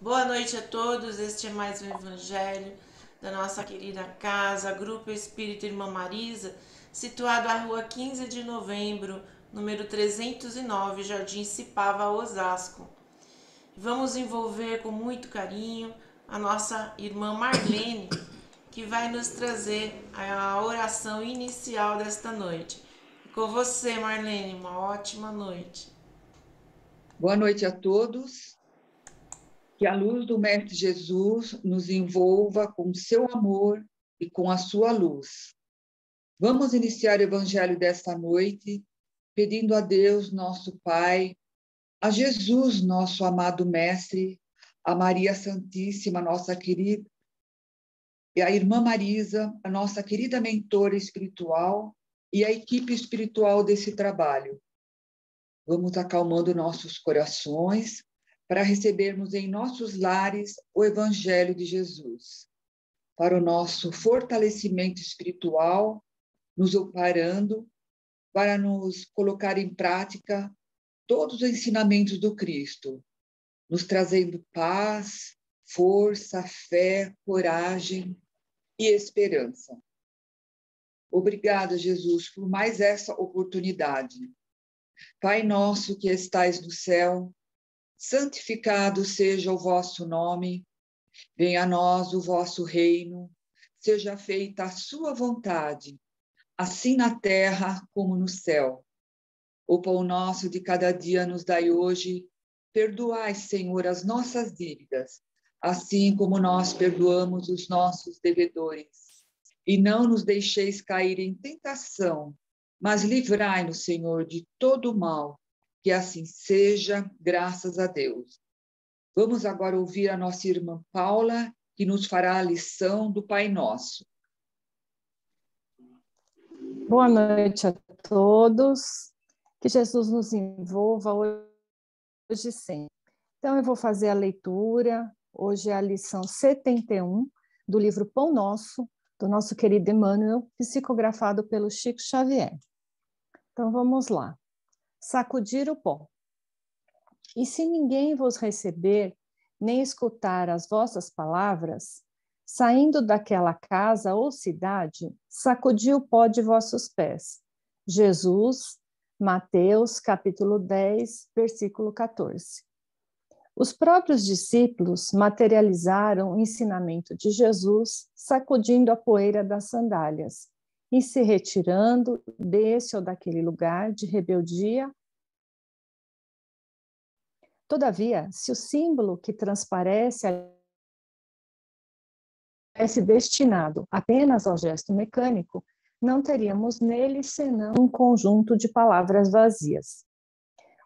Boa noite a todos, este é mais um Evangelho da nossa querida casa, Grupo Espírita Irmã Marisa, situado à rua 15 de novembro, número 309, Jardim Cipava, Osasco. Vamos envolver com muito carinho a nossa irmã Marlene, que vai nos trazer a oração inicial desta noite. Com você, Marlene, uma ótima noite. Boa noite a todos. Que a luz do Mestre Jesus nos envolva com seu amor e com a sua luz. Vamos iniciar o Evangelho desta noite, pedindo a Deus, nosso Pai, a Jesus, nosso amado Mestre, a Maria Santíssima, nossa querida, e a Irmã Marisa, a nossa querida mentora espiritual, e a equipe espiritual desse trabalho. Vamos acalmando nossos corações, para recebermos em nossos lares o Evangelho de Jesus, para o nosso fortalecimento espiritual, nos amparando, para nos colocar em prática todos os ensinamentos do Cristo, nos trazendo paz, força, fé, coragem e esperança. Obrigada, Jesus, por mais essa oportunidade. Pai nosso que estais no céu, santificado seja o vosso nome, venha a nós o vosso reino, seja feita a sua vontade, assim na terra como no céu. O pão nosso de cada dia nos dai hoje, perdoai, Senhor, as nossas dívidas, assim como nós perdoamos os nossos devedores. E não nos deixeis cair em tentação, mas livrai-nos, Senhor, de todo o mal. Que assim seja, graças a Deus. Vamos agora ouvir a nossa irmã Paula, que nos fará a lição do Pai Nosso. Boa noite a todos. Que Jesus nos envolva hoje e sempre. Então, eu vou fazer a leitura. Hoje é a lição 71 do livro Pão Nosso, do nosso querido Emmanuel, psicografado pelo Chico Xavier. Então, vamos lá. Sacudir o pó. E se ninguém vos receber, nem escutar as vossas palavras, saindo daquela casa ou cidade, sacudi o pó de vossos pés. Jesus, Mateus, capítulo 10, versículo 14. Os próprios discípulos materializaram o ensinamento de Jesus, sacudindo a poeira das sandálias e se retirando desse ou daquele lugar de rebeldia. Todavia, se o símbolo que transparece tivesse destinado apenas ao gesto mecânico, não teríamos nele senão um conjunto de palavras vazias.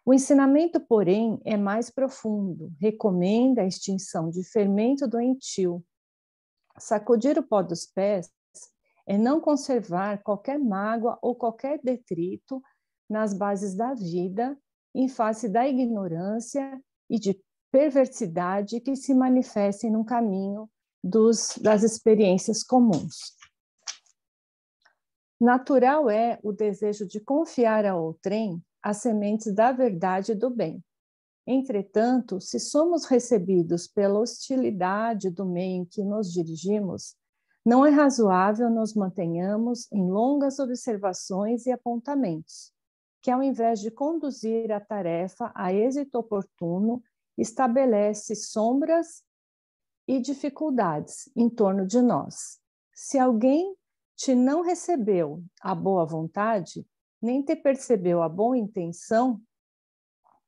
O ensinamento, porém, é mais profundo, recomenda a extinção de fermento doentio. Sacudir o pó dos pés é não conservar qualquer mágoa ou qualquer detrito nas bases da vida, em face da ignorância e de perversidade que se manifestem no caminho das experiências comuns. Natural é o desejo de confiar a outrem as sementes da verdade e do bem. Entretanto, se somos recebidos pela hostilidade do meio em que nos dirigimos, não é razoável nos mantenhamos em longas observações e apontamentos, que ao invés de conduzir a tarefa a êxito oportuno, estabelece sombras e dificuldades em torno de nós. Se alguém te não recebeu a boa vontade, nem te percebeu a boa intenção,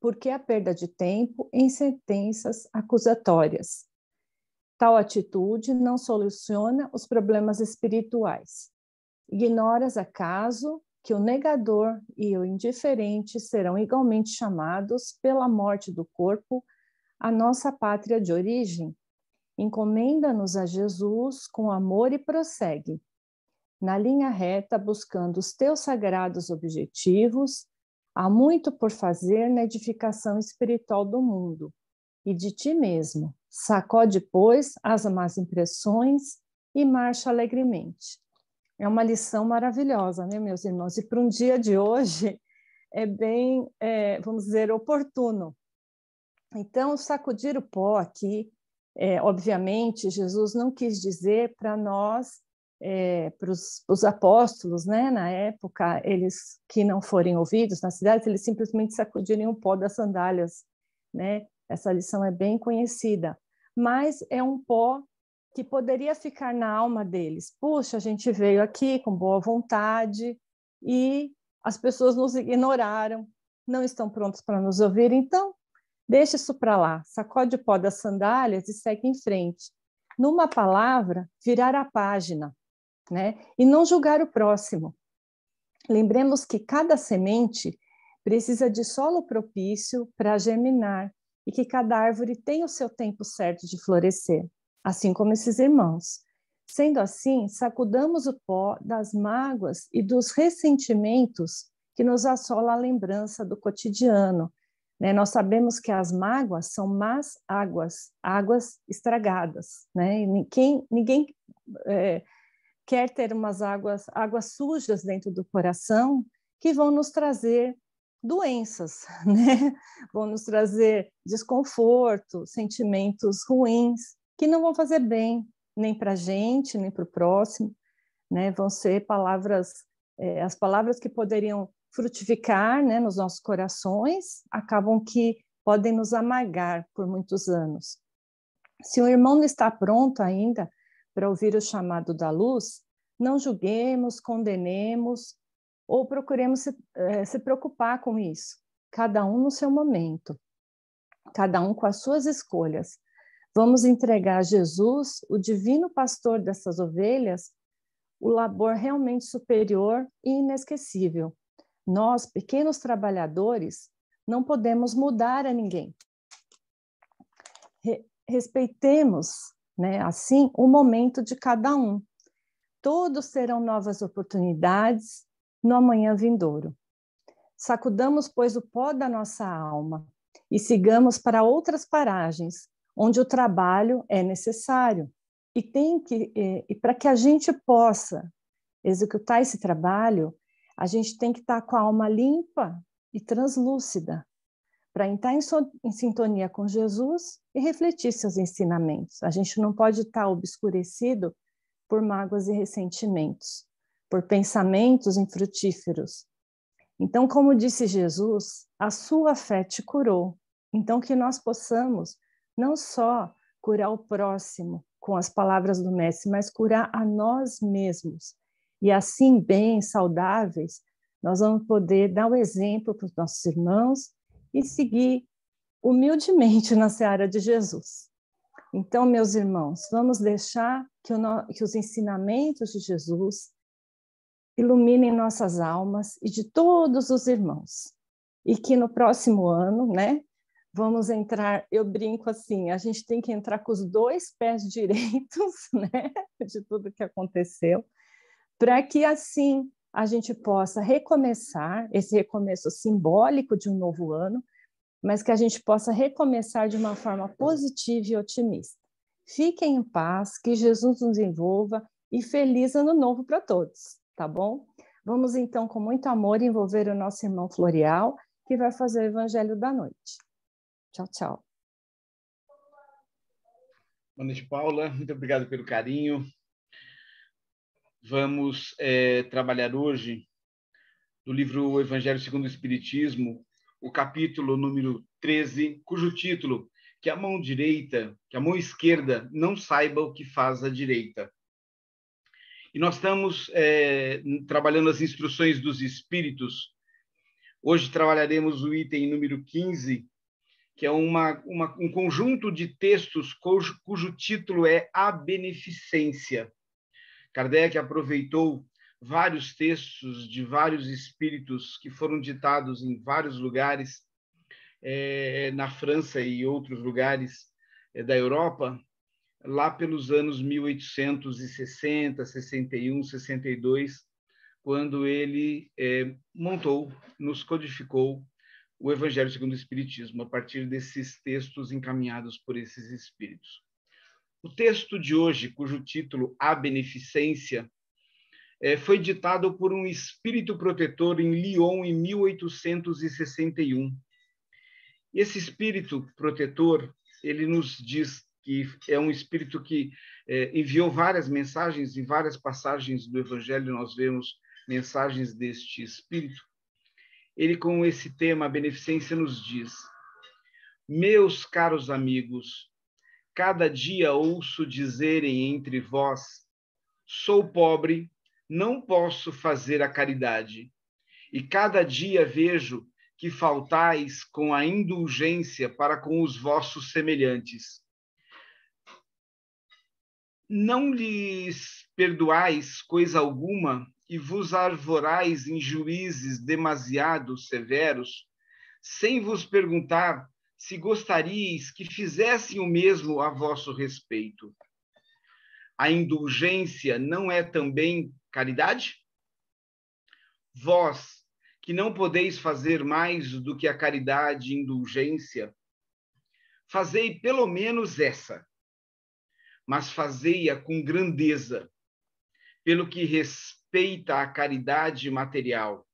porque a perda de tempo em sentenças acusatórias. Tal atitude não soluciona os problemas espirituais. Ignoras acaso que o negador e o indiferente serão igualmente chamados pela morte do corpo à nossa pátria de origem? Encomenda-nos a Jesus com amor e prossegue, na linha reta, buscando os teus sagrados objetivos. Há muito por fazer na edificação espiritual do mundo e de ti mesmo. Sacode, pois, as más impressões e marcha alegremente. É uma lição maravilhosa, né, meus irmãos? E para um dia de hoje é bem, vamos dizer, oportuno. Então, sacudir o pó aqui Obviamente, Jesus não quis dizer para nós, para os apóstolos, né, na época, eles que não forem ouvidos nas cidades, eles simplesmente sacudirem o pó das sandálias, né? Essa lição é bem conhecida, mas é um pó que poderia ficar na alma deles. Puxa, a gente veio aqui com boa vontade e as pessoas nos ignoraram, não estão prontos para nos ouvir, então deixa isso para lá, sacode o pó das sandálias e segue em frente. Numa palavra, virar a página, né? E não julgar o próximo. Lembremos que cada semente precisa de solo propício para germinar e que cada árvore tem o seu tempo certo de florescer, assim como esses irmãos. Sendo assim, sacudamos o pó das mágoas e dos ressentimentos que nos assola a lembrança do cotidiano. Né? Nós sabemos que as mágoas são más águas, águas estragadas. Né? E ninguém quer ter umas águas sujas dentro do coração que vão nos trazer doenças, né? Vão nos trazer desconforto, sentimentos ruins, que não vão fazer bem nem para a gente, nem para o próximo, né? Vão ser palavras, as palavras que poderiam frutificar, né, nos nossos corações, acabam que podem nos amargar por muitos anos. Se o irmão não está pronto ainda para ouvir o chamado da luz, não julguemos, condenemos ou procuremos se preocupar com isso. Cada um no seu momento, cada um com as suas escolhas. Vamos entregar a Jesus, o divino pastor dessas ovelhas, o labor realmente superior e inesquecível. Nós, pequenos trabalhadores, não podemos mudar a ninguém. Respeitemos, né, assim, o momento de cada um. Todos terão novas oportunidades no amanhã vindouro. Sacudamos, pois, o pó da nossa alma e sigamos para outras paragens, onde o trabalho é necessário. E para que a gente possa executar esse trabalho, a gente tem que estar com a alma limpa e translúcida, para entrar em sintonia com Jesus e refletir seus ensinamentos. A gente não pode estar obscurecido por mágoas e ressentimentos, por pensamentos infrutíferos. Então, como disse Jesus, a sua fé te curou. Então, que nós possamos não só curar o próximo com as palavras do Mestre, mas curar a nós mesmos. E assim, bem, saudáveis, nós vamos poder dar o exemplo para os nossos irmãos e seguir humildemente na seara de Jesus. Então, meus irmãos, vamos deixar que os ensinamentos de Jesus iluminem nossas almas e de todos os irmãos. E que no próximo ano, né, vamos entrar, eu brinco assim, a gente tem que entrar com os 2 pés direitos, né, de tudo que aconteceu, para que assim a gente possa recomeçar, esse recomeço simbólico de um novo ano, mas que a gente possa recomeçar de uma forma positiva e otimista. Fiquem em paz, que Jesus nos envolva e feliz ano novo para todos, tá bom? Vamos então, com muito amor, envolver o nosso irmão Florial, que vai fazer o Evangelho da Noite. Tchau, tchau. Boa noite, Paula. Muito obrigado pelo carinho. Vamos trabalhar hoje do livro O Evangelho segundo o Espiritismo, o capítulo número 13, cujo título, que a mão esquerda não saiba o que faz a direita. E nós estamos trabalhando as instruções dos Espíritos. Hoje trabalharemos o item número 15, que é um conjunto de textos cujo título é A Beneficência. Kardec aproveitou vários textos de vários espíritos que foram ditados em vários lugares, na França e outros lugares da Europa, lá pelos anos 1860, 61, 62, quando ele nos codificou o Evangelho segundo o Espiritismo, a partir desses textos encaminhados por esses espíritos. O texto de hoje, cujo título A Beneficência, foi ditado por um espírito protetor em Lyon em 1861. Esse espírito protetor, ele nos diz que é um espírito que enviou várias mensagens, em várias passagens do Evangelho nós vemos mensagens deste espírito. Ele, com esse tema, a beneficência, nos diz: meus caros amigos, cada dia ouço dizerem entre vós: sou pobre, não posso fazer a caridade. E cada dia vejo que faltais com a indulgência para com os vossos semelhantes. Não lhes perdoais coisa alguma e vos arvorais em juízes demasiado severos, sem vos perguntar se gostaríeis que fizessem o mesmo a vosso respeito. A indulgência não é também caridade? Vós, que não podeis fazer mais do que a caridade e indulgência, fazei pelo menos essa, mas fazei-a com grandeza, pelo que respeita à caridade material.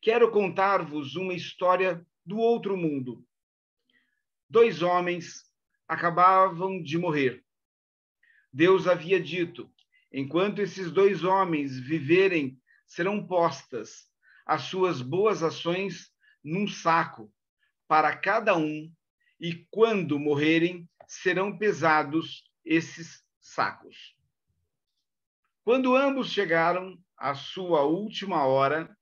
Quero contar-vos uma história do outro mundo. 2 homens acabavam de morrer. Deus havia dito: enquanto esses 2 homens viverem, serão postas as suas boas ações num saco para cada um, e quando morrerem, serão pesados esses sacos. Quando ambos chegaram à sua última hora,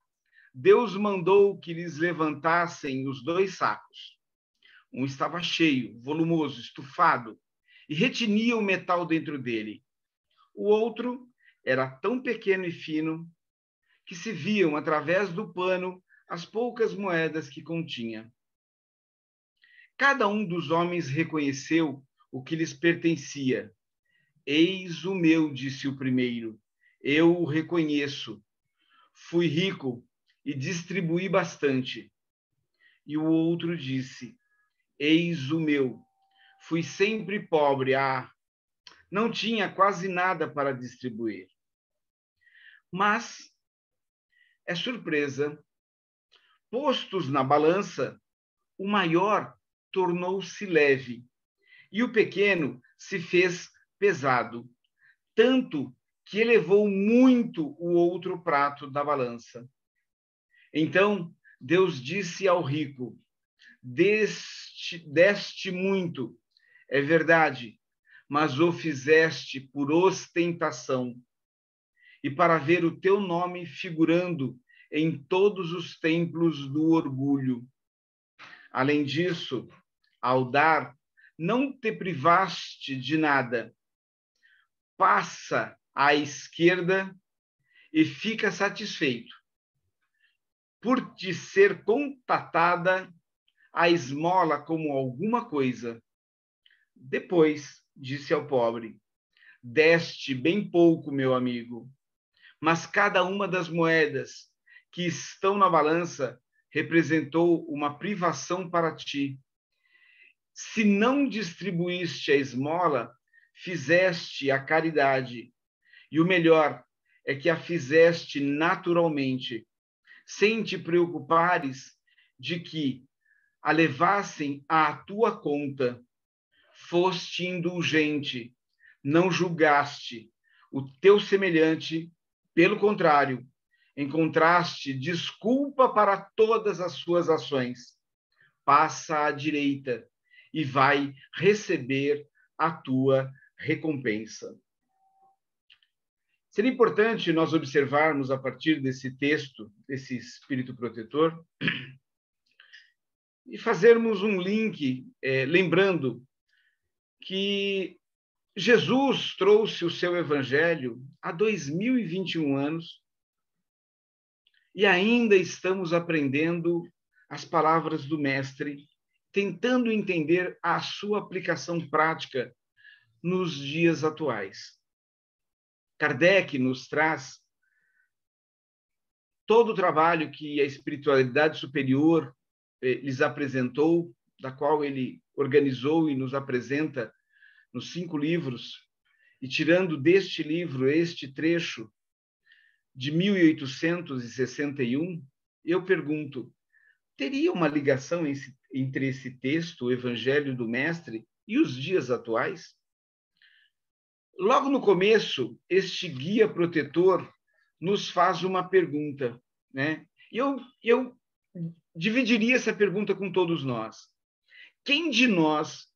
Deus mandou que lhes levantassem os 2 sacos. Um estava cheio, volumoso, estufado, e retinia o metal dentro dele. O outro era tão pequeno e fino que se viam, através do pano, as poucas moedas que continha. Cada um dos homens reconheceu o que lhes pertencia. Eis o meu, disse o primeiro. Eu o reconheço. Fui rico e distribuí bastante. E o outro disse: eis o meu. Fui sempre pobre. Não tinha quase nada para distribuir. Mas é surpresa. Postos na balança, o maior tornou-se leve e o pequeno se fez pesado, tanto que elevou muito o outro prato da balança. Então Deus disse ao rico: deste muito, é verdade, mas o fizeste por ostentação e para ver o teu nome figurando em todos os templos do orgulho. Além disso, ao dar, não te privaste de nada. Passa à esquerda e fica satisfeito. Por te ser contatada a esmola como alguma coisa. Depois, disse ao pobre: deste bem pouco, meu amigo, mas cada uma das moedas que estão na balança representou uma privação para ti. Se não distribuíste a esmola, fizeste a caridade. E o melhor é que a fizeste naturalmente, sem te preocupares de que a levassem à tua conta. Foste indulgente, não julgaste o teu semelhante, pelo contrário, encontraste desculpa para todas as suas ações. Passa à direita e vai receber a tua recompensa. Seria importante nós observarmos, a partir desse texto, desse espírito protetor, e fazermos um link, lembrando que Jesus trouxe o seu evangelho há 2021 anos e ainda estamos aprendendo as palavras do Mestre, tentando entender a sua aplicação prática nos dias atuais. Kardec nos traz todo o trabalho que a espiritualidade superior lhes apresentou, da qual ele organizou e nos apresenta nos 5 livros, e tirando deste livro este trecho de 1861, eu pergunto: teria uma ligação entre esse texto, o Evangelho do Mestre, e os dias atuais? Logo no começo, este guia protetor nos faz uma pergunta, né? E eu dividiria essa pergunta com todos nós. Quem de nós,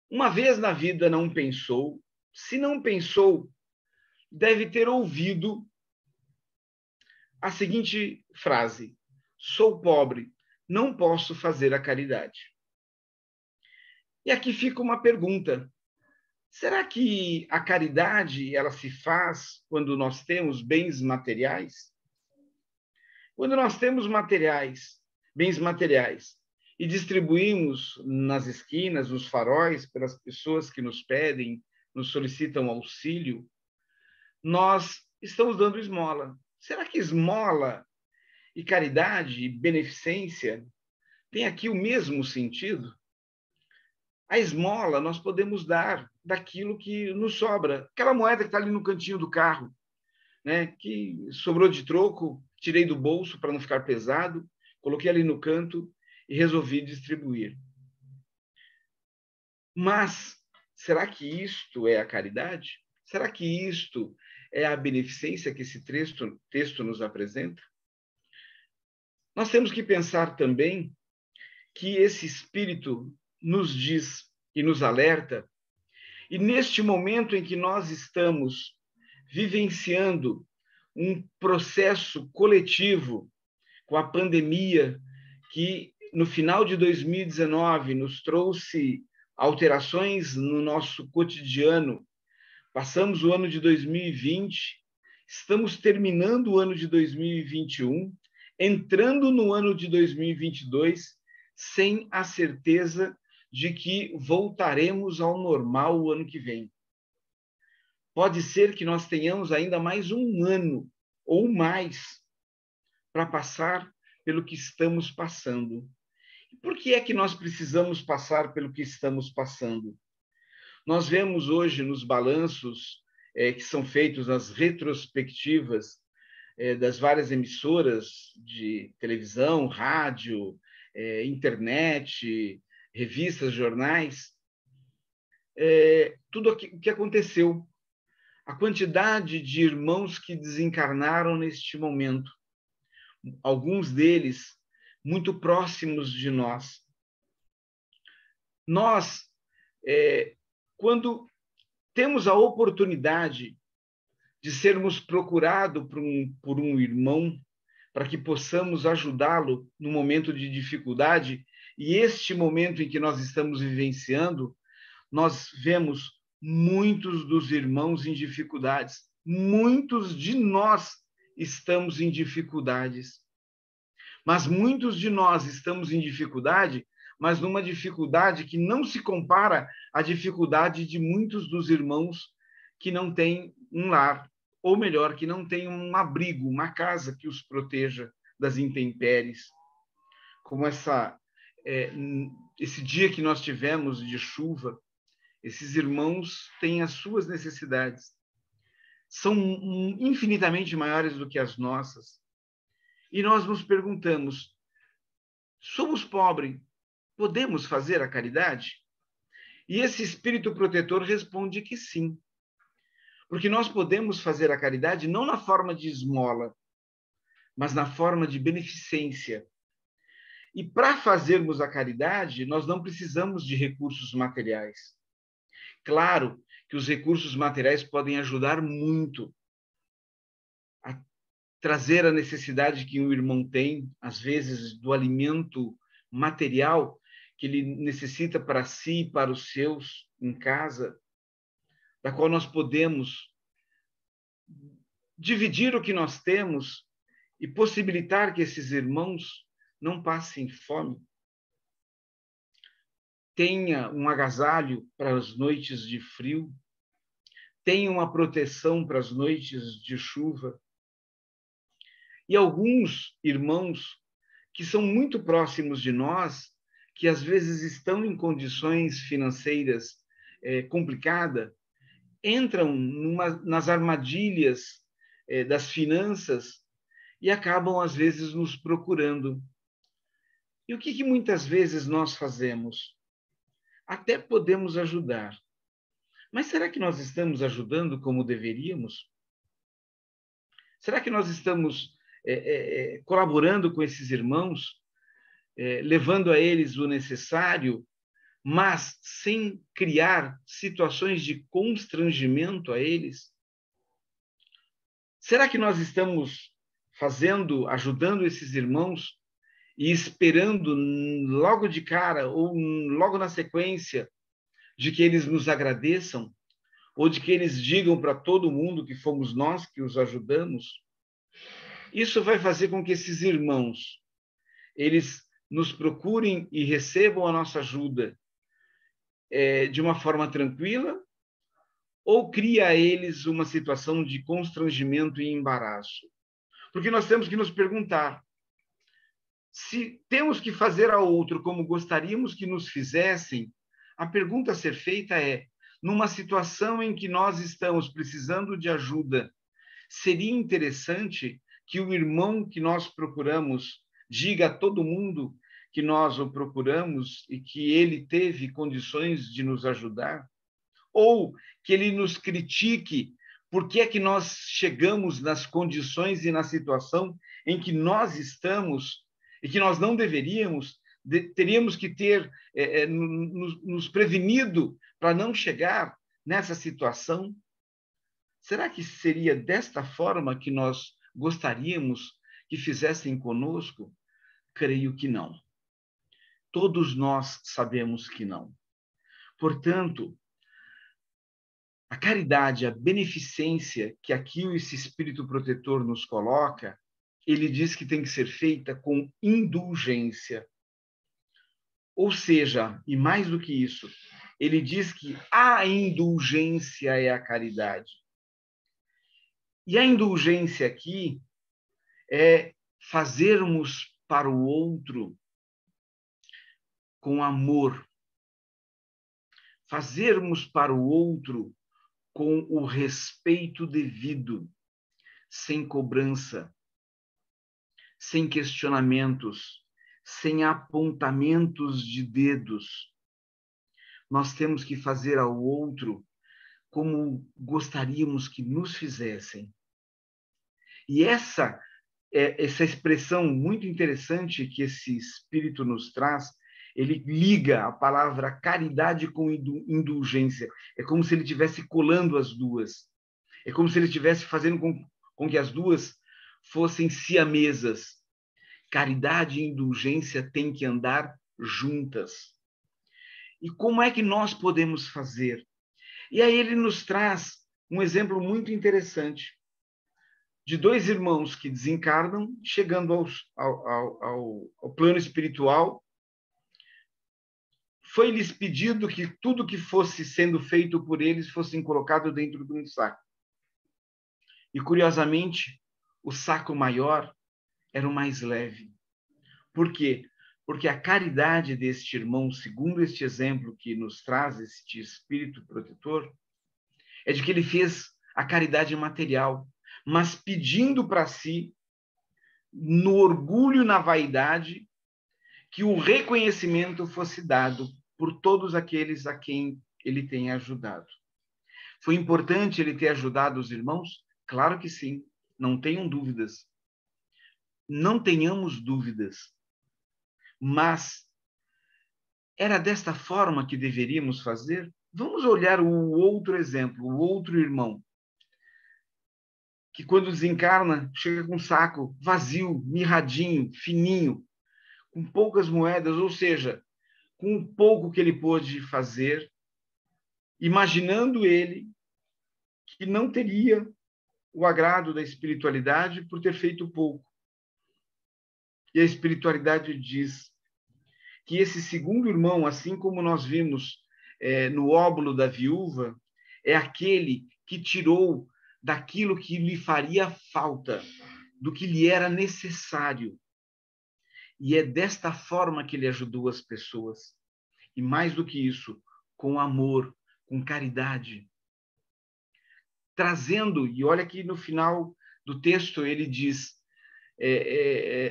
uma vez na vida, não pensou? Se não pensou, deve ter ouvido a seguinte frase: sou pobre, não posso fazer a caridade. E aqui fica uma pergunta: será que a caridade ela se faz quando nós temos bens materiais? Quando nós temos bens materiais, e distribuímos nas esquinas, nos faróis, pelas pessoas que nos pedem, nos solicitam auxílio, nós estamos dando esmola. Será que esmola e caridade e beneficência têm aqui o mesmo sentido? A esmola nós podemos dar daquilo que nos sobra. Aquela moeda que está ali no cantinho do carro, né, que sobrou de troco, tirei do bolso para não ficar pesado, coloquei ali no canto e resolvi distribuir. Mas será que isto é a caridade? Será que isto é a beneficência que esse texto nos apresenta? Nós temos que pensar também que esse Espírito nos diz e nos alerta, e neste momento em que nós estamos vivenciando um processo coletivo com a pandemia, que no final de 2019 nos trouxe alterações no nosso cotidiano, passamos o ano de 2020, estamos terminando o ano de 2021, entrando no ano de 2022, sem a certeza de que voltaremos ao normal o ano que vem. Pode ser que nós tenhamos ainda mais um ano ou mais para passar pelo que estamos passando. Por que é que nós precisamos passar pelo que estamos passando? Nós vemos hoje nos balanços que são feitos nas retrospectivas das várias emissoras de televisão, rádio, internet, revistas, jornais, tudo o que aconteceu. A quantidade de irmãos que desencarnaram neste momento, alguns deles muito próximos de nós. Nós, quando temos a oportunidade de sermos procurados por um irmão, para que possamos ajudá-lo no momento de dificuldade, e este momento em que nós estamos vivenciando, nós vemos muitos dos irmãos em dificuldades, muitos de nós estamos em dificuldades. Mas muitos de nós estamos em dificuldade, mas numa dificuldade que não se compara à dificuldade de muitos dos irmãos que não têm um lar, ou melhor, que não têm um abrigo, uma casa que os proteja das intempéries. Como esse dia que nós tivemos de chuva, esses irmãos têm as suas necessidades. São infinitamente maiores do que as nossas. E nós nos perguntamos, somos pobres, podemos fazer a caridade? E esse Espírito protetor responde que sim. Porque nós podemos fazer a caridade não na forma de esmola, mas na forma de beneficência. E para fazermos a caridade, nós não precisamos de recursos materiais. Claro que os recursos materiais podem ajudar muito a trazer a necessidade que um irmão tem, às vezes, do alimento material que ele necessita para si e para os seus em casa, da qual nós podemos dividir o que nós temos e possibilitar que esses irmãos não passem fome. Tenha um agasalho para as noites de frio, tenha uma proteção para as noites de chuva. E alguns irmãos que são muito próximos de nós, que às vezes estão em condições financeiras complicadas, entram nas armadilhas das finanças e acabam, às vezes, nos procurando. E o que muitas vezes nós fazemos? até podemos ajudar. Mas será que nós estamos ajudando como deveríamos? Será que nós estamos colaborando com esses irmãos, levando a eles o necessário, mas sem criar situações de constrangimento a eles? Será que nós estamos ajudando esses irmãos e esperando logo de cara ou logo na sequência de que eles nos agradeçam ou de que eles digam para todo mundo que fomos nós que os ajudamos? Isso vai fazer com que esses irmãos, eles nos procurem e recebam a nossa ajuda de uma forma tranquila, ou cria a eles uma situação de constrangimento e embaraço? Porque nós temos que nos perguntar, se temos que fazer ao outro como gostaríamos que nos fizessem, a pergunta a ser feita é, numa situação em que nós estamos precisando de ajuda, seria interessante que o irmão que nós procuramos diga a todo mundo que nós o procuramos e que ele teve condições de nos ajudar? Ou que ele nos critique por que é que nós chegamos nas condições e na situação em que nós estamos e que nós não deveríamos, teríamos que ter nos prevenido para não chegar nessa situação? Será que seria desta forma que nós gostaríamos que fizessem conosco? Creio que não. Todos nós sabemos que não. Portanto, a caridade, a beneficência que aqui esse Espírito protetor nos coloca, ele diz que tem que ser feita com indulgência. Ou seja, e mais do que isso, ele diz que a indulgência é a caridade. E a indulgência aqui é fazermos para o outro com amor, fazermos para o outro com o respeito devido, sem cobrança, sem questionamentos, sem apontamentos de dedos. Nós temos que fazer ao outro como gostaríamos que nos fizessem. E essa expressão muito interessante que esse Espírito nos traz, ele liga a palavra caridade com indulgência. É como se ele estivesse colando as duas. É como se ele estivesse fazendo com que as duas fossem siamesas. Caridade e indulgência têm que andar juntas. E como é que nós podemos fazer? E aí ele nos traz um exemplo muito interessante de dois irmãos que desencarnam, chegando ao plano espiritual. Foi-lhes pedido que tudo que fosse sendo feito por eles fosse colocado dentro de um saco. E, curiosamente, o saco maior era o mais leve. Por quê? Porque a caridade deste irmão, segundo este exemplo que nos traz este Espírito protetor, é de que ele fez a caridade material, mas pedindo para si, no orgulho e na vaidade, que o reconhecimento fosse dado por todos aqueles a quem ele tem ajudado. Foi importante ele ter ajudado os irmãos? Claro que sim, não tenham dúvidas. Não tenhamos dúvidas. Mas era desta forma que deveríamos fazer? Vamos olhar o outro exemplo, o outro irmão, que quando desencarna, chega com um saco vazio, mirradinho, fininho, com poucas moedas, ou seja, com o pouco que ele pôde fazer, imaginando ele que não teria o agrado da espiritualidade por ter feito pouco. E a espiritualidade diz que esse segundo irmão, assim como nós vimos no óbolo da viúva, é aquele que tirou daquilo que lhe faria falta, do que lhe era necessário. E é desta forma que ele ajudou as pessoas. E mais do que isso, com amor, com caridade. Trazendo, e olha aqui no final do texto ele diz,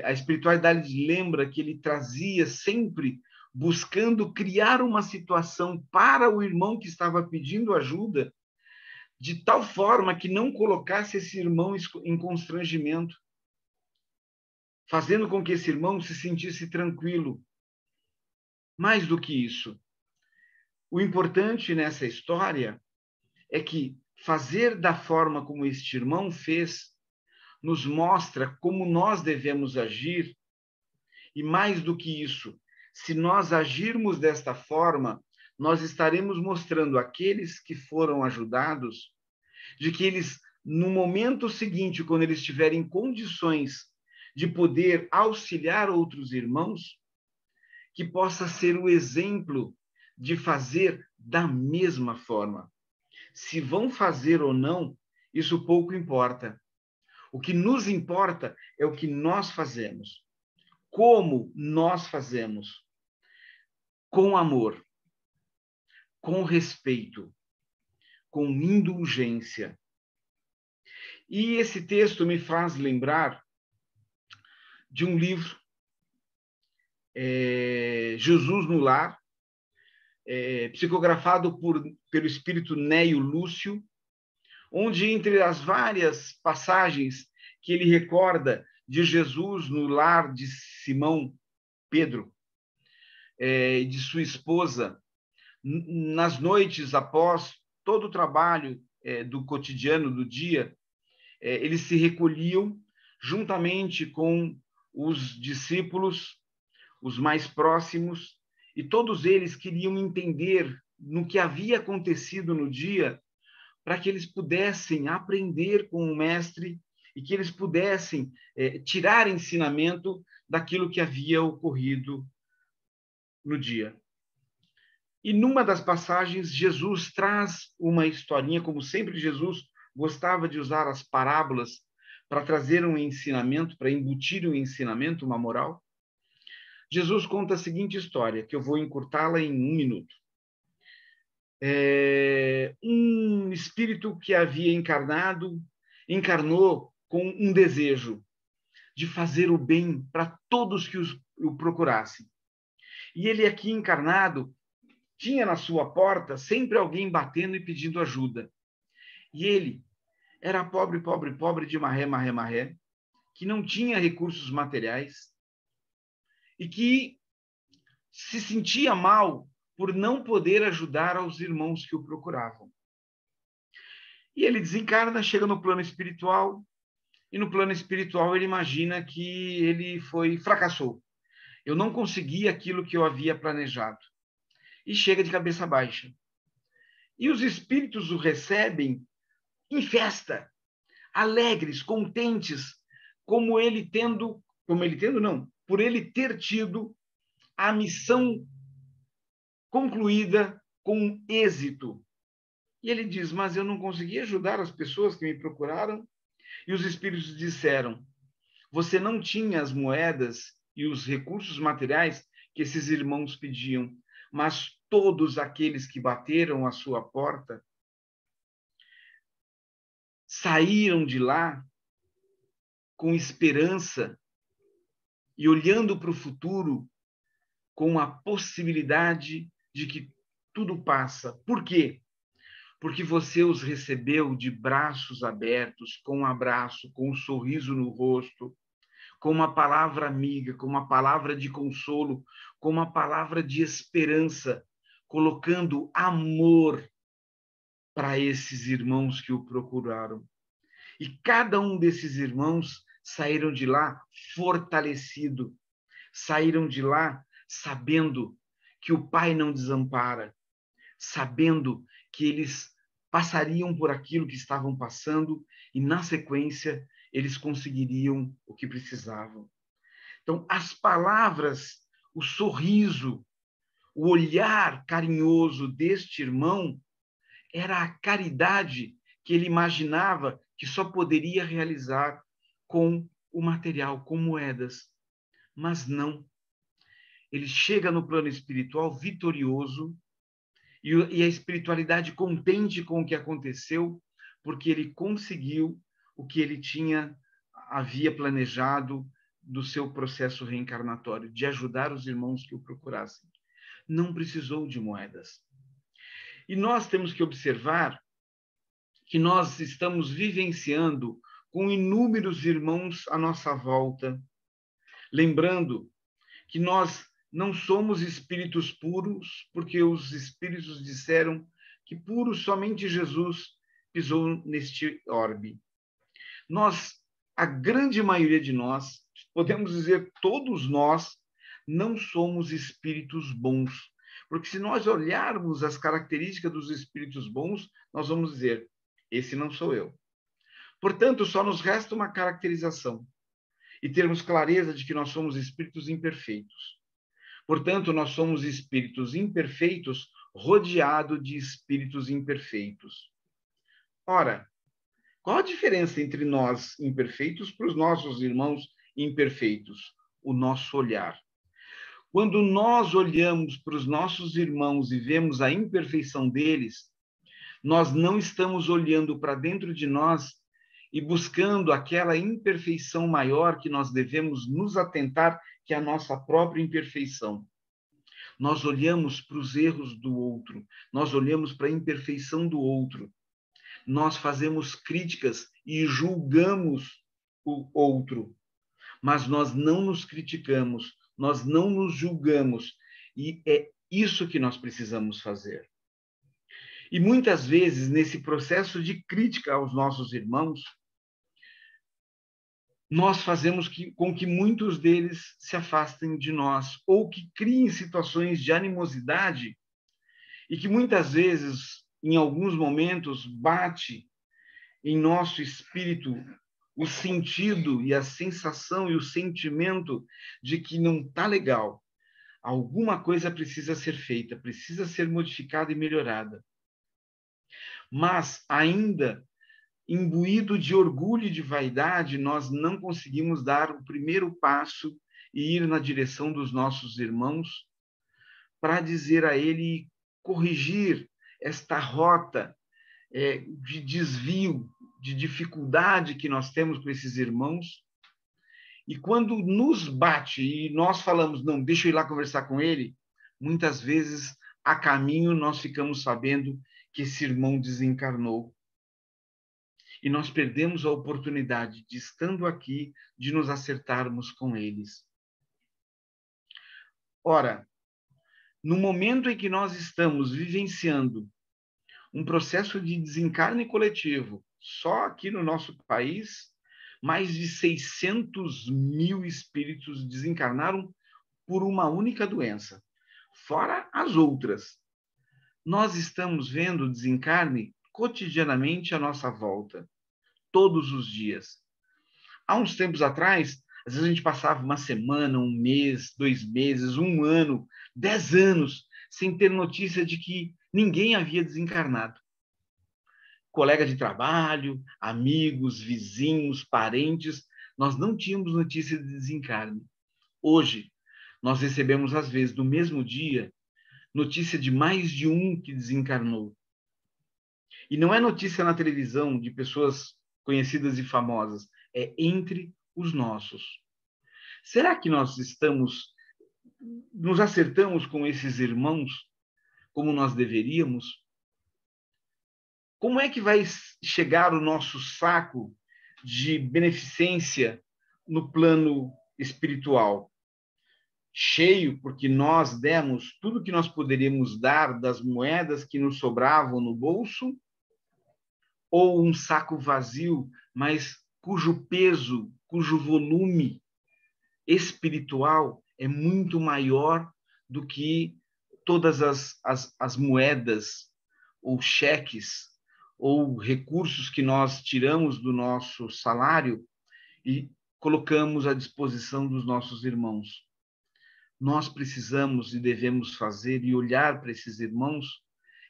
a espiritualidade lembra que ele trazia sempre buscando criar uma situação para o irmão que estava pedindo ajuda, de tal forma que não colocasse esse irmão em constrangimento, fazendo com que esse irmão se sentisse tranquilo. Mais do que isso, o importante nessa história é que fazer da forma como este irmão fez nos mostra como nós devemos agir, e mais do que isso, se nós agirmos desta forma, nós estaremos mostrando àqueles que foram ajudados de que eles, no momento seguinte, quando eles tiverem condições de poder auxiliar outros irmãos, que possa ser o exemplo de fazer da mesma forma. Se vão fazer ou não, isso pouco importa. O que nos importa é o que nós fazemos. Como nós fazemos. Com amor, com respeito, com indulgência. E esse texto me faz lembrar de um livro, Jesus no Lar, psicografado pelo espírito Neio Lúcio, onde, entre as várias passagens que ele recorda de Jesus no lar de Simão Pedro, de sua esposa, nas noites após todo o trabalho do cotidiano, do dia, eles se recolhiam juntamente com os discípulos, os mais próximos, e todos eles queriam entender no que havia acontecido no dia, para que eles pudessem aprender com o mestre e que eles pudessem tirar ensinamento daquilo que havia ocorrido no dia. E numa das passagens, Jesus traz uma historinha, como sempre Jesus gostava de usar as parábolas para trazer um ensinamento, para embutir um ensinamento, uma moral. Jesus conta a seguinte história, que eu vou encurtá-la em 1 minuto. Um espírito que havia encarnou com um desejo de fazer o bem para todos que o procurassem. E ele aqui encarnado tinha na sua porta sempre alguém batendo e pedindo ajuda. E ele era pobre, pobre, pobre de marré, marré, marré, que não tinha recursos materiais e que se sentia mal por não poder ajudar aos irmãos que o procuravam. E ele desencarna, chega no plano espiritual, e no plano espiritual ele imagina que ele fracassou. Eu não consegui aquilo que eu havia planejado. E chega de cabeça baixa. E os espíritos o recebem em festa, alegres, contentes, por ele ter tido a missão concluída com êxito. E ele diz, mas eu não consegui ajudar as pessoas que me procuraram. E os espíritos disseram, você não tinha as moedas e os recursos materiais que esses irmãos pediam, mas todos aqueles que bateram à sua porta saíram de lá com esperança e olhando para o futuro com a possibilidade de que tudo passa. Por quê? Porque você os recebeu de braços abertos, com um abraço, com um sorriso no rosto, com uma palavra amiga, com uma palavra de consolo, com uma palavra de esperança, colocando amor para esses irmãos que o procuraram. E cada um desses irmãos saíram de lá fortalecido, saíram de lá sabendo que o Pai não desampara, sabendo que eles passariam por aquilo que estavam passando e, na sequência, eles conseguiriam o que precisavam. Então, as palavras, o sorriso, o olhar carinhoso deste irmão era a caridade que ele imaginava que só poderia realizar com o material, com moedas. Mas não. Ele chega no plano espiritual vitorioso e a espiritualidade contente com o que aconteceu, porque ele conseguiu o que ele havia planejado do seu processo reencarnatório, de ajudar os irmãos que o procurassem. não precisou de moedas. E nós temos que observar que nós estamos vivenciando com inúmeros irmãos à nossa volta, lembrando que nós não somos espíritos puros, porque os espíritos disseram que puro somente Jesus pisou neste orbe. Nós, a grande maioria de nós, podemos dizer todos nós, não somos espíritos bons. Porque se nós olharmos as características dos espíritos bons, nós vamos dizer, esse não sou eu. Portanto, só nos resta uma caracterização e termos clareza de que nós somos espíritos imperfeitos. Portanto, nós somos espíritos imperfeitos rodeados de espíritos imperfeitos. Ora, qual a diferença entre nós imperfeitos para os nossos irmãos imperfeitos? O nosso olhar. Quando nós olhamos para os nossos irmãos e vemos a imperfeição deles, nós não estamos olhando para dentro de nós e buscando aquela imperfeição maior que nós devemos nos atentar, que é a nossa própria imperfeição. Nós olhamos para os erros do outro, nós olhamos para a imperfeição do outro. Nós fazemos críticas e julgamos o outro, mas nós não nos criticamos, nós não nos julgamos, e é isso que nós precisamos fazer. E muitas vezes, nesse processo de crítica aos nossos irmãos, nós fazemos com que muitos deles se afastem de nós, ou que criem situações de animosidade, e que muitas vezes, em alguns momentos, bate em nosso espírito o sentido e a sensação e o sentimento de que não está legal. Alguma coisa precisa ser feita, precisa ser modificada e melhorada. Mas, ainda imbuído de orgulho e de vaidade, nós não conseguimos dar o primeiro passo e ir na direção dos nossos irmãos para dizer a ele corrigir esta rota de desvio, de dificuldade que nós temos com esses irmãos. E quando nos bate e nós falamos, não, deixa eu ir lá conversar com ele, muitas vezes, a caminho, nós ficamos sabendo que esse irmão desencarnou. E nós perdemos a oportunidade de, estando aqui, de nos acertarmos com eles. Ora, no momento em que nós estamos vivenciando um processo de desencarne coletivo, só aqui no nosso país, mais de 600 mil espíritos desencarnaram por uma única doença, fora as outras. Nós estamos vendo o desencarne cotidianamente à nossa volta, todos os dias. Há uns tempos atrás, às vezes a gente passava uma semana, um mês, 2 meses, 1 ano, 10 anos, sem ter notícia de que ninguém havia desencarnado. Colega de trabalho, amigos, vizinhos, parentes, nós não tínhamos notícia de desencarne. Hoje, nós recebemos, às vezes, no mesmo dia, notícia de mais de um que desencarnou. E não é notícia na televisão de pessoas conhecidas e famosas, é entre os nossos. Será que nós nos acertamos com esses irmãos como nós deveríamos? Como é que vai chegar o nosso saco de beneficência no plano espiritual? Cheio, porque nós demos tudo que nós poderíamos dar das moedas que nos sobravam no bolso? Ou um saco vazio, mas cujo peso, cujo volume espiritual é muito maior do que todas as moedas ou cheques ou recursos que nós tiramos do nosso salário e colocamos à disposição dos nossos irmãos. Nós precisamos e devemos fazer e olhar para esses irmãos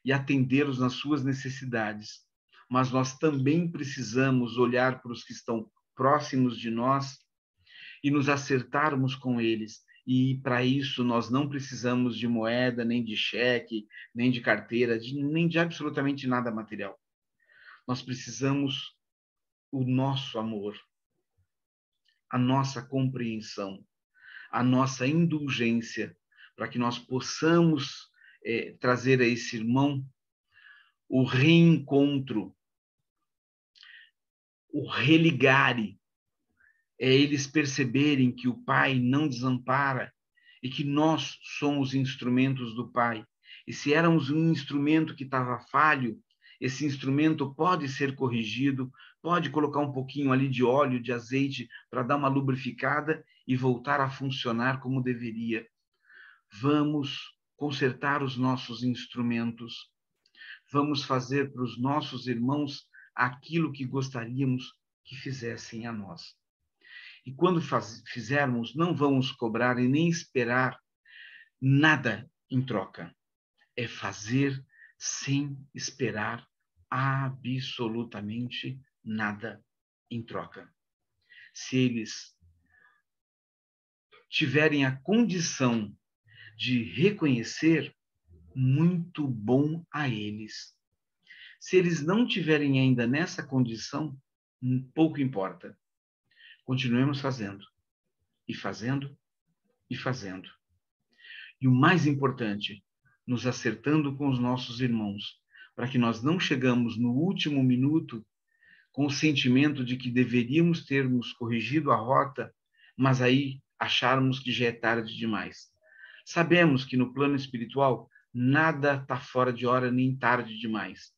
e atendê-los nas suas necessidades. Mas nós também precisamos olhar para os que estão próximos de nós e nos acertarmos com eles. E para isso nós não precisamos de moeda, nem de cheque, nem de carteira, nem de absolutamente nada material. Nós precisamos o nosso amor, a nossa compreensão, a nossa indulgência, para que nós possamos trazer a esse irmão o reencontro, o religare, eles perceberem que o Pai não desampara e que nós somos instrumentos do Pai. E se éramos um instrumento que estava falho, esse instrumento pode ser corrigido, pode colocar um pouquinho ali de óleo, de azeite, para dar uma lubrificada e voltar a funcionar como deveria. Vamos consertar os nossos instrumentos. Vamos fazer para os nossos irmãos aquilo que gostaríamos que fizessem a nós. E quando fizermos, não vamos cobrar e nem esperar nada em troca. É fazer sem esperar absolutamente nada em troca. Se eles tiverem a condição de reconhecer, muito bom a eles. Se eles não tiverem ainda nessa condição, pouco importa. Continuemos fazendo, e fazendo, e fazendo. E o mais importante, nos acertando com os nossos irmãos, para que nós não chegamos no último minuto com o sentimento de que deveríamos termos corrigido a rota, mas aí acharmos que já é tarde demais. Sabemos que no plano espiritual nada está fora de hora nem tarde demais.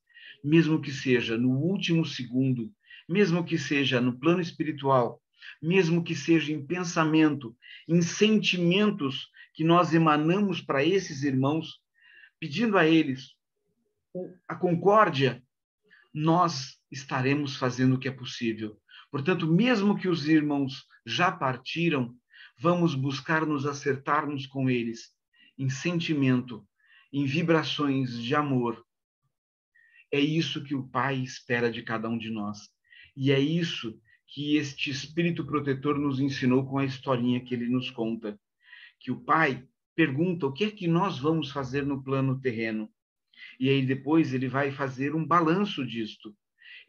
Mesmo que seja no último segundo, mesmo que seja no plano espiritual, mesmo que seja em pensamento, em sentimentos que nós emanamos para esses irmãos, pedindo a eles a concórdia, nós estaremos fazendo o que é possível. Portanto, mesmo que os irmãos já partiram, vamos buscar nos acertarmos com eles em sentimento, em vibrações de amor. É isso que o Pai espera de cada um de nós. E é isso que este Espírito Protetor nos ensinou com a historinha que ele nos conta. Que o Pai pergunta o que é que nós vamos fazer no plano terreno. E aí depois ele vai fazer um balanço disto.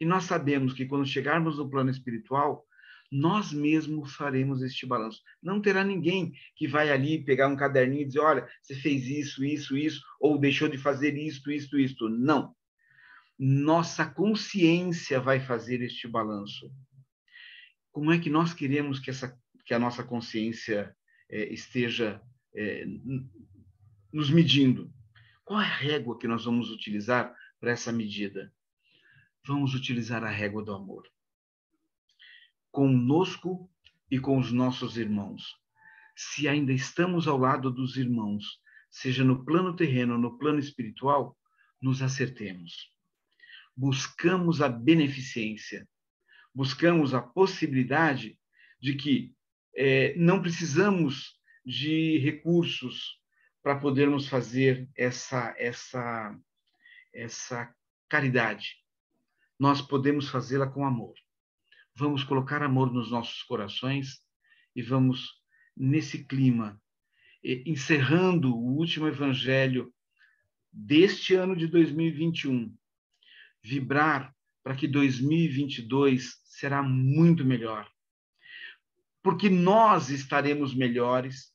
E nós sabemos que quando chegarmos no plano espiritual, nós mesmos faremos este balanço. Não terá ninguém que vai ali pegar um caderninho e dizer, olha, você fez isso, isso, isso, ou deixou de fazer isto, isto, isto. Não. Nossa consciência vai fazer este balanço. Como é que nós queremos que a nossa consciência esteja nos medindo? Qual é a régua que nós vamos utilizar para essa medida? Vamos utilizar a régua do amor. Conosco e com os nossos irmãos. Se ainda estamos ao lado dos irmãos, seja no plano terreno ou no plano espiritual, nos acertemos. Buscamos a beneficência. Buscamos a possibilidade de que não precisamos de recursos para podermos fazer essa caridade. Nós podemos fazê-la com amor. Vamos colocar amor nos nossos corações e vamos, nesse clima, encerrando o último evangelho deste ano de 2021, vibrar para que 2022 será muito melhor. Porque nós estaremos melhores,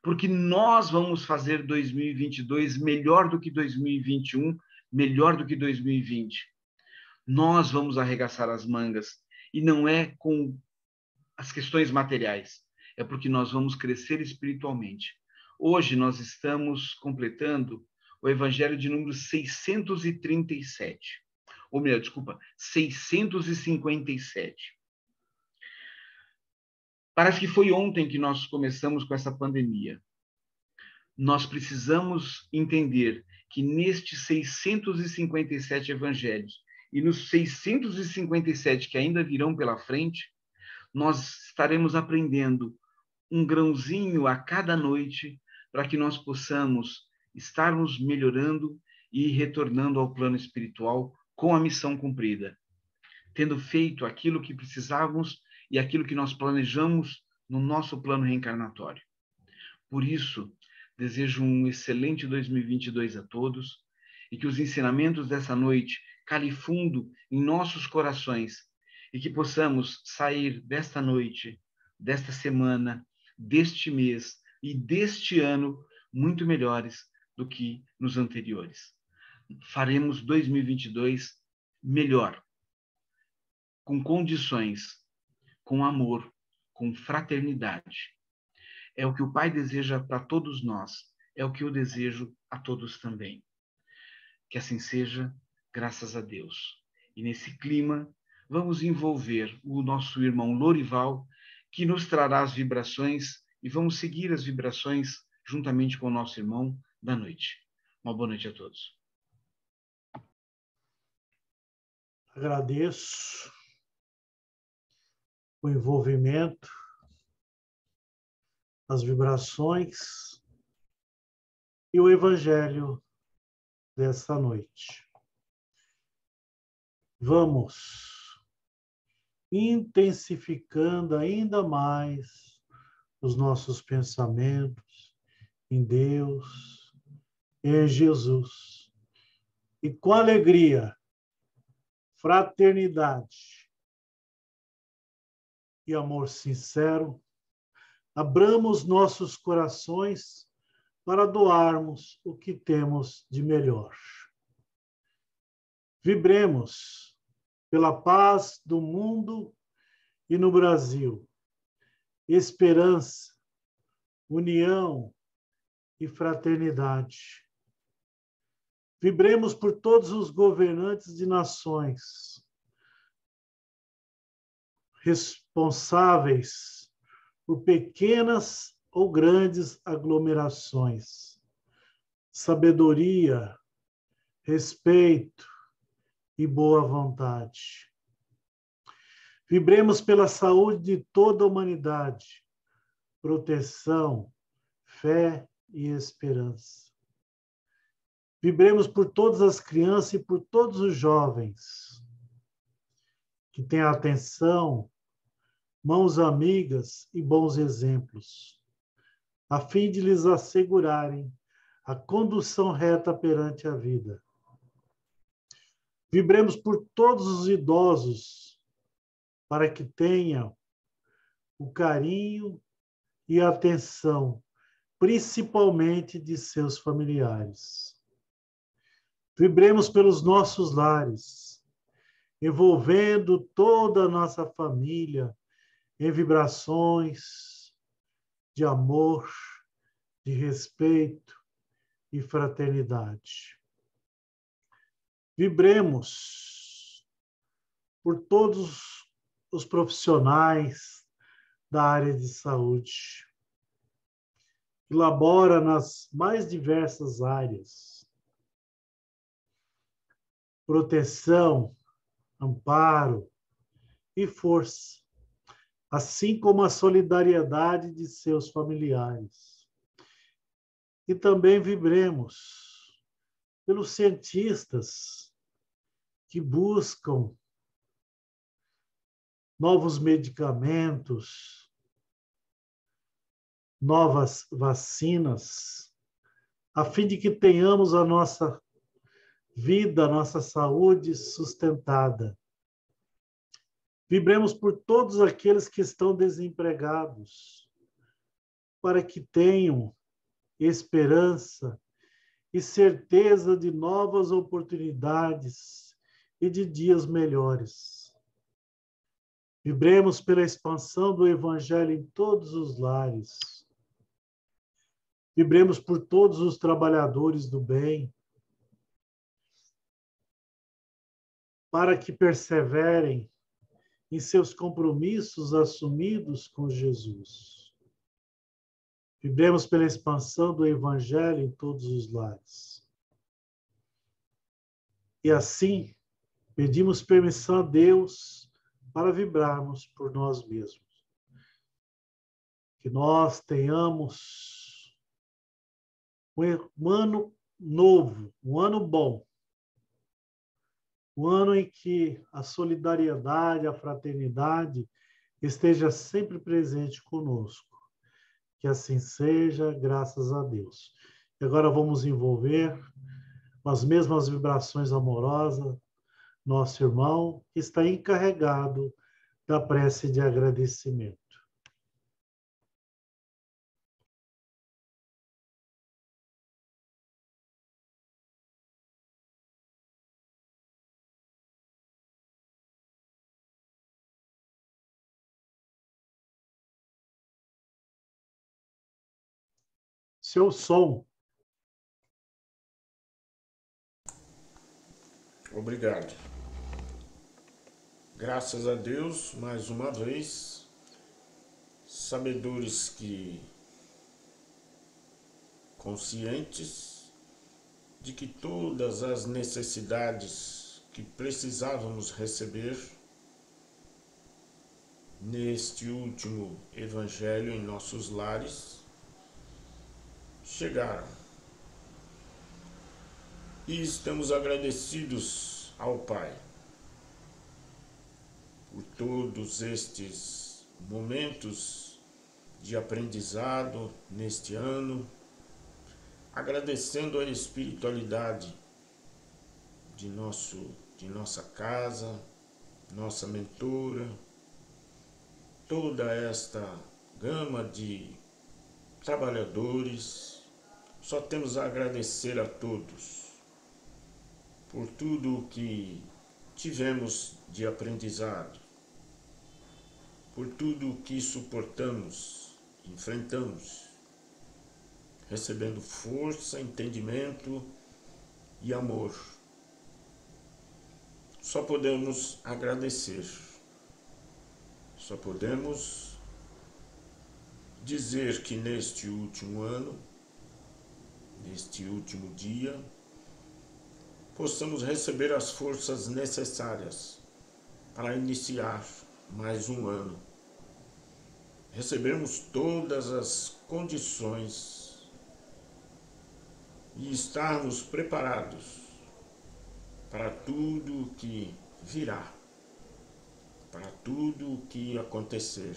porque nós vamos fazer 2022 melhor do que 2021, melhor do que 2020. Nós vamos arregaçar as mangas, e não é com as questões materiais, é porque nós vamos crescer espiritualmente. Hoje nós estamos completando o evangelho de número 637. Ou melhor, desculpa, 657. Parece que foi ontem que nós começamos com essa pandemia. Nós precisamos entender que nestes 657 evangelhos e nos 657 que ainda virão pela frente, nós estaremos aprendendo um grãozinho a cada noite para que nós possamos estarmos melhorando e retornando ao plano espiritual com a missão cumprida, tendo feito aquilo que precisávamos e aquilo que nós planejamos no nosso plano reencarnatório. Por isso, desejo um excelente 2022 a todos e que os ensinamentos dessa noite calem fundo em nossos corações e que possamos sair desta noite, desta semana, deste mês e deste ano muito melhores do que nos anteriores. Faremos 2022 melhor, com condições, com amor, com fraternidade. É o que o Pai deseja para todos nós, é o que eu desejo a todos também. Que assim seja, graças a Deus. E nesse clima, vamos envolver o nosso irmão Lorival, que nos trará as vibrações, e vamos seguir as vibrações juntamente com o nosso irmão da noite. Uma boa noite a todos. Agradeço o envolvimento, as vibrações e o evangelho dessa noite. Vamos intensificando ainda mais os nossos pensamentos em Deus, em Jesus. E com alegria, fraternidade e amor sincero, abramos nossos corações para doarmos o que temos de melhor. Vibremos pela paz do mundo e no Brasil. Esperança, união e fraternidade. Vibremos por todos os governantes de nações, responsáveis por pequenas ou grandes aglomerações. Sabedoria, respeito e boa vontade. Vibremos pela saúde de toda a humanidade, proteção, fé e esperança. Vibremos por todas as crianças e por todos os jovens que têm atenção, mãos amigas e bons exemplos, a fim de lhes assegurarem a condução reta perante a vida. Vibremos por todos os idosos, para que tenham o carinho e a atenção, principalmente de seus familiares. Vibremos pelos nossos lares, envolvendo toda a nossa família em vibrações de amor, de respeito e fraternidade. Vibremos por todos os profissionais da área de saúde, que labora nas mais diversas áreas. Proteção, amparo e força, assim como a solidariedade de seus familiares. E também vibremos pelos cientistas que buscam novos medicamentos, novas vacinas, a fim de que tenhamos a nossa vida, a nossa saúde sustentada. Vibremos por todos aqueles que estão desempregados, para que tenham esperança e certeza de novas oportunidades e de dias melhores. Vibremos pela expansão do Evangelho em todos os lares. Vibremos por todos os trabalhadores do bem, para que perseverem em seus compromissos assumidos com Jesus. Vibremos pela expansão do Evangelho em todos os lares. E assim, pedimos permissão a Deus para vibrarmos por nós mesmos. Que nós tenhamos um ano novo, um ano bom, um ano em que a solidariedade, a fraternidade esteja sempre presente conosco. Que assim seja, graças a Deus. E agora vamos envolver com as mesmas vibrações amorosas nosso irmão que está encarregado da prece de agradecimento. seu som. Obrigado. Graças a Deus, mais uma vez, sabedores que conscientes de que todas as necessidades que precisávamos receber neste último evangelho em nossos lares chegaram. E estamos agradecidos ao Pai por todos estes momentos de aprendizado neste ano, agradecendo a espiritualidade de nossa casa, nossa mentora, toda esta gama de trabalhadores. Só temos a agradecer a todos por tudo o que tivemos de aprendizado, por tudo o que suportamos, enfrentamos, recebendo força, entendimento e amor. Só podemos agradecer, só podemos dizer que neste último ano, neste último dia, possamos receber as forças necessárias para iniciar mais um ano. Recebermos todas as condições e estarmos preparados para tudo o que virá, para tudo o que acontecer.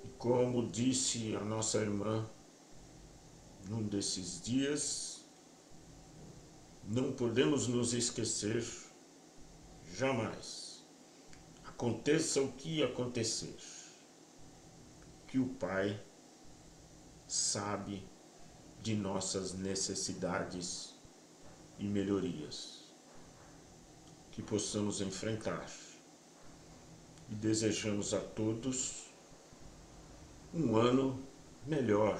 E como disse a nossa irmã, num desses dias, não podemos nos esquecer jamais, aconteça o que acontecer, que o Pai sabe de nossas necessidades e melhorias, que possamos enfrentar. E desejamos a todos um ano melhor,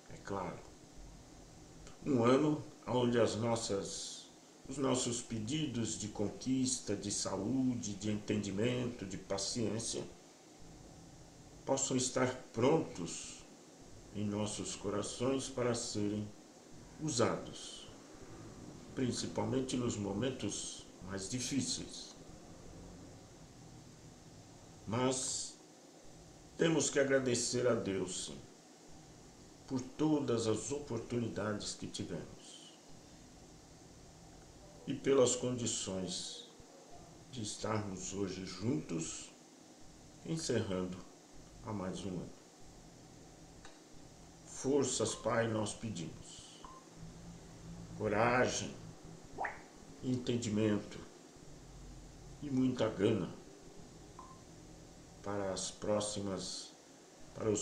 é claro. Um ano onde os nossos pedidos de conquista, de saúde, de entendimento, de paciência, possam estar prontos em nossos corações para serem usados, principalmente nos momentos mais difíceis. Mas temos que agradecer a Deus, sim, por todas as oportunidades que tivemos e pelas condições de estarmos hoje juntos, encerrando a mais um ano. Forças, Pai, nós pedimos. Coragem, entendimento e muita gana para os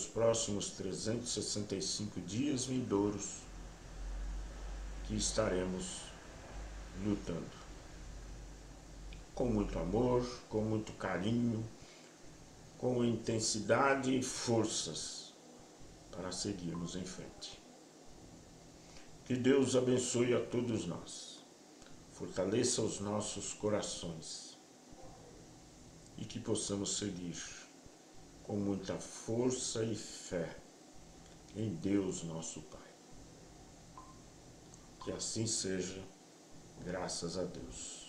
próximos 365 dias vindouros que estaremos lutando. Com muito amor, com muito carinho, com intensidade e forças para seguirmos em frente. Que Deus abençoe a todos nós, fortaleça os nossos corações e que possamos seguir com muita força e fé em Deus nosso Pai. Que assim seja, graças a Deus.